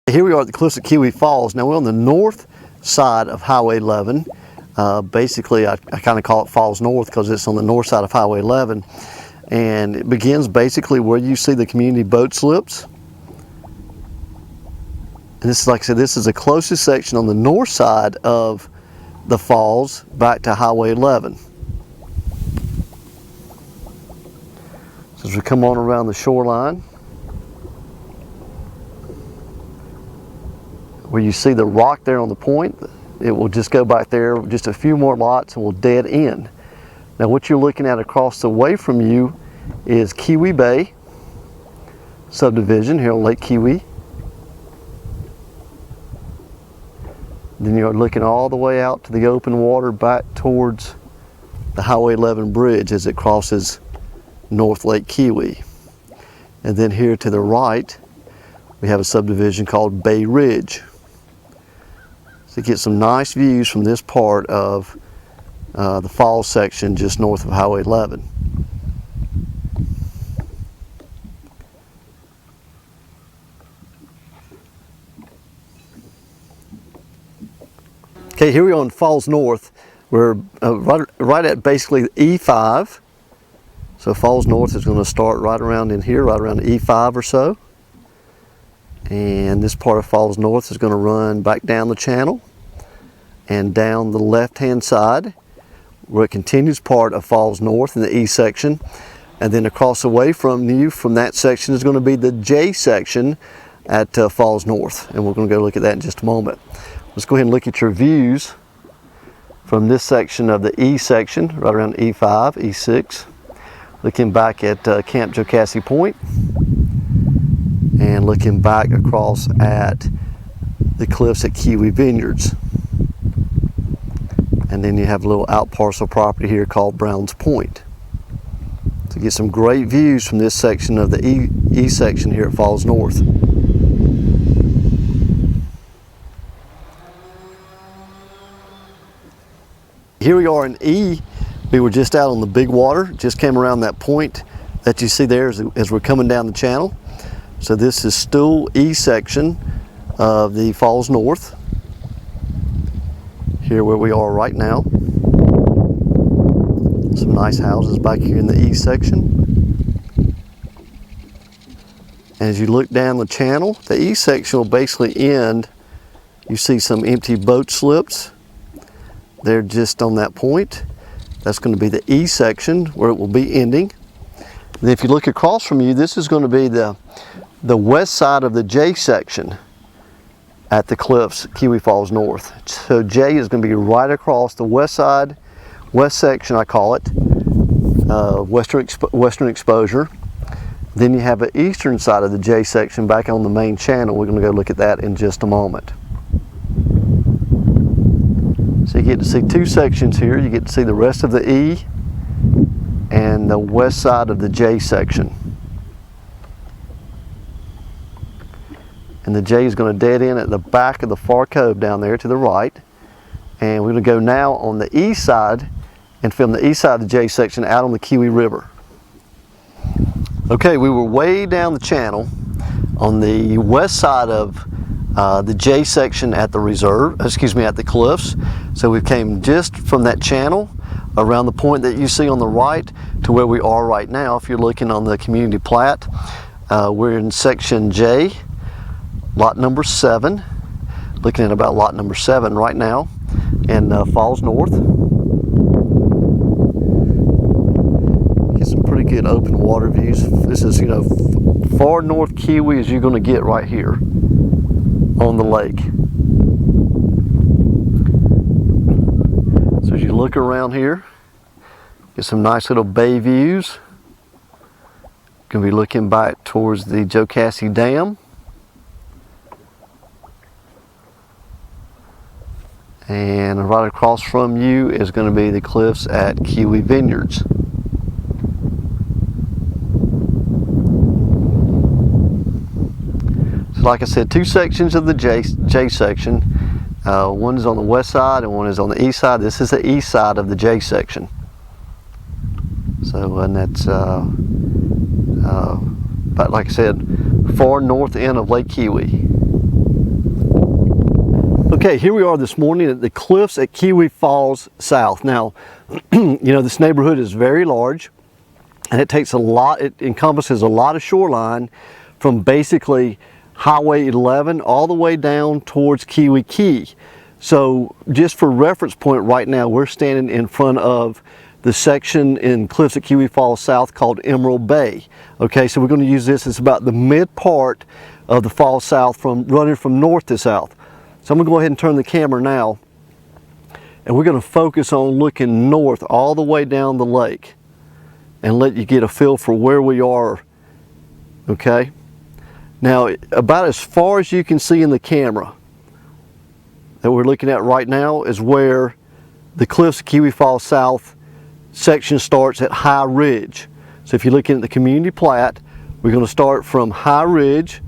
Here we are at the cliffs at Keowee Falls. Now we're on the north side of Highway 11. Basically, I kind of call it Falls North because it's on the north side of Highway 11. And it begins basically where you see the community boat slips. And this is, like I said, this is the closest section on the north side of the falls back to Highway 11. So as we come on around the shoreline, where you see the rock there on the point, it will just go back there just a few more lots and will dead end. Now what you're looking at across the way from you is Keowee Bay subdivision here on Lake Keowee. Then you're looking all the way out to the open water back towards the Highway 11 bridge as it crosses North Lake Keowee. And then here to the right we have a subdivision called Bay Ridge. So you get some nice views from this part of the falls section just north of Highway 11. Okay, here we are on Falls North. We're right at basically E5. So Falls North is going to start right around in here, right around E5 or so. And this part of Falls North is going to run back down the channel and down the left-hand side where it continues part of Falls North in the E section. And then across away from you from that section is going to be the J section at Falls North. And we're going to go look at that in just a moment. Let's go ahead and look at your views from this section of the E section, right around E5, E6. Looking back at Camp Jocassee Point. And looking back across at the cliffs at Keowee Vineyards. And then you have a little out parcel property here called Browns Point. So get some great views from this section of the E section here at Falls North. Here we are in E. We were just out on the big water, just came around that point that you see there as we're coming down the channel. So this is still E section of the Falls North, here where we are right now. Some nice houses back here in the E section. And as you look down the channel, the E section will basically end. You see some empty boat slips. They're just on that point. That's going to be the E section where it will be ending. And if you look across from you, this is going to be the west side of the J section at the cliffs, Keowee Falls North. So J is going to be right across the west side, west section I call it, western exposure. Then you have the eastern side of the J section back on the main channel. We're going to go look at that in just a moment. So you get to see two sections here. You get to see the rest of the E and the west side of the J section. And the J is going to dead end at the back of the far cove down there to the right. And we're going to go now on the east side and film the east side of the J section out on the Keowee River. Okay, we were way down the channel on the west side of the J section at the at the cliffs. So we came just from that channel around the point that you see on the right to where we are right now. If you're looking on the community plat, we're in section J. Lot number 7, looking at about lot number 7 right now in Falls North. Get some pretty good open water views. This is, far north Keowee as you're going to get right here on the lake. So as you look around here, get some nice little bay views. Going to be looking back towards the Jocassee Dam. And right across from you is going to be the cliffs at Keowee Vineyards. So like I said, two sections of the J section. One is on the west side and one is on the east side. This is the east side of the J section. So, and that's but like I said, far north end of Lake Keowee. Okay, here we are this morning at the cliffs at Keowee Falls South. Now, you know, this neighborhood is very large, and it encompasses a lot of shoreline from basically Highway 11 all the way down towards Keowee Key. So just for reference point right now, we're standing in front of the section in cliffs at Keowee Falls South called Emerald Bay. Okay, so we're going to use this as about the mid part of the Falls South, running from north to south. So I'm going to go ahead and turn the camera now, and we're going to focus on looking north all the way down the lake and let you get a feel for where we are. Okay, now about as far as you can see in the camera that we're looking at right now is where the cliffs of Keowee Falls South section starts at High Ridge. So if you're looking at the community plat, we're going to start from High Ridge.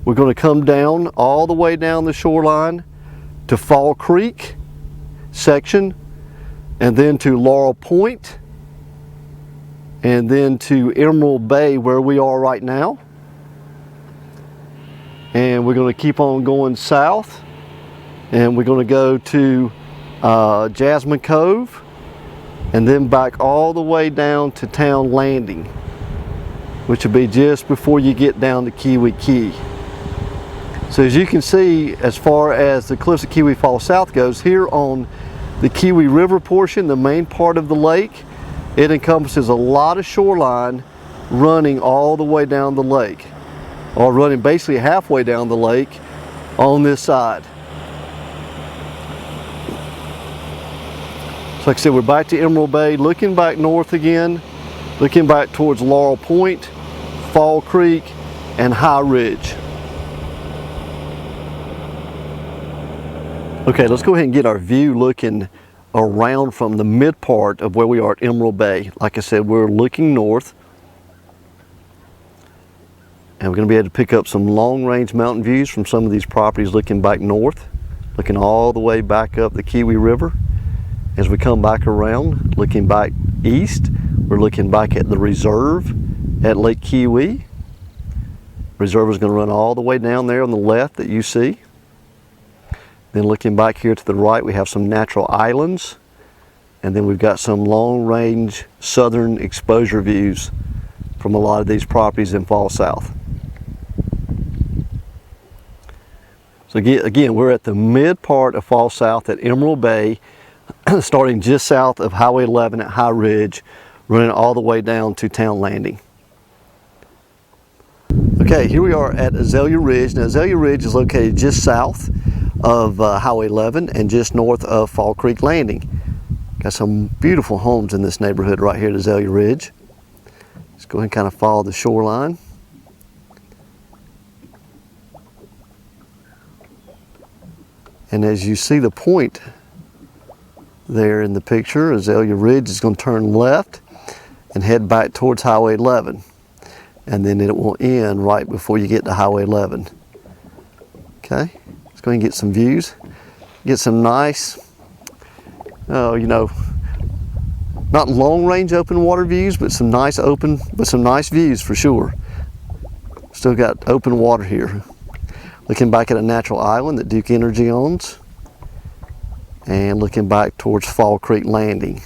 We're going to come down all the way down the shoreline to Fall Creek section, and then to Laurel Point, and then to Emerald Bay where we are right now. And we're going to keep on going south, and we're going to go to Jasmine Cove, and then back all the way down to Town Landing, which will be just before you get down to Keowee Key. So as you can see, as far as the cliffs of Keowee Falls South goes, here on the Keowee River portion, the main part of the lake, it encompasses a lot of shoreline running all the way down the lake, or running basically halfway down the lake on this side. So like I said, we're back to Emerald Bay, looking back north again, looking back towards Laurel Point, Fall Creek, and High Ridge. Okay, let's go ahead and get our view looking around from the mid part of where we are at Emerald Bay. Like I said, we're looking north, and we're going to be able to pick up some long range mountain views from some of these properties looking back north, looking all the way back up the Keowee River. As we come back around, looking back east, we're looking back at the reserve at Lake Keowee. Reserve is going to run all the way down there on the left that you see. Then looking back here to the right, we have some natural islands, and then we've got some long-range southern exposure views from a lot of these properties in Falls South. So again, we're at the mid part of Falls South at Emerald Bay, starting just south of Highway 11 at High Ridge, running all the way down to Town Landing. Okay, here we are at Azalea Ridge. Now Azalea Ridge is located just south of Highway 11 and just north of Fall Creek Landing. Got some beautiful homes in this neighborhood right here at Azalea Ridge. Let's go ahead and kind of follow the shoreline. And as you see the point there in the picture, Azalea Ridge is going to turn left and head back towards Highway 11. And then it will end right before you get to Highway 11. Okay, let's go ahead and get some views. Get some nice, you know, not long range open water views, but some nice views for sure. Still got open water here. Looking back at a natural island that Duke Energy owns, and looking back towards Fall Creek Landing.